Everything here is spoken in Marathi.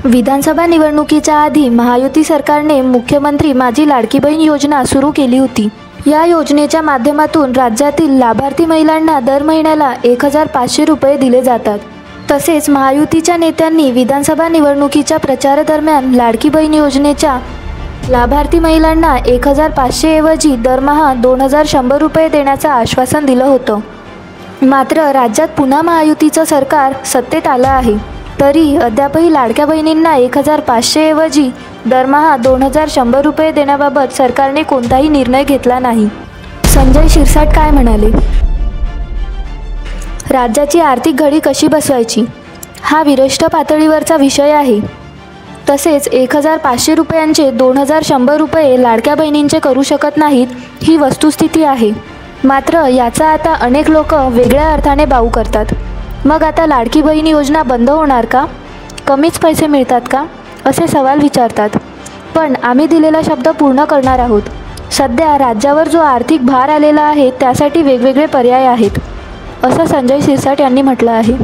विधानसभा निवडणुकीच्या आधी महायुती सरकारने मुख्यमंत्री माझी लाडकी बहीण योजना सुरू केली होती। या योजनेच्या माध्यमातून राज्यातील लाभार्थी महिलांना दर महिन्याला 1500 रुपये दिले जातात। तसेच महायुतीच्या नेत्यांनी विधानसभा निवडणुकीच्या प्रचारादरम्यान लाडकी बहीण योजनेच्या लाभार्थी महिलांना 1500 ऐवजी दरमहा 2100 रुपये देण्याचं आश्वासन दिलं होतं। मात्र राज्यात पुन्हा महायुतीचं सरकार सत्तेत आलं आहे, तरी अद्यापही लाडक्या बहिणींना 1500 ऐवजी दरमहा 2100 रुपये देण्याबाबत सरकारने कोणताही निर्णय घेतला नाही। संजय शिरसाट काय म्हणाले? राज्याची आर्थिक घडी कशी बसवायची हा विशिष्ट पातळीवरचा विषय आहे। तसेच 1500 रुपयांचे 2100 रुपये लाडक्या बहिणींचे करू शकत नाहीत ही वस्तुस्थिती आहे। मात्र याचा आता अनेक लोक वेगळ्या अर्थाने बाऊ करतात। मग आता लाडकी बहीण योजना बंद होणार का? कमीच पैसे मिळतात का? असे सवाल विचारतात। पण आम्ही दिलेला शब्द पूर्ण करणार आहोत। सध्या राज्यावर जो आर्थिक भार आलेला आहे त्यासाठी वेगवेगळे पर्याय आहेत, असं संजय शिरसाट यांनी म्हटलं आहे।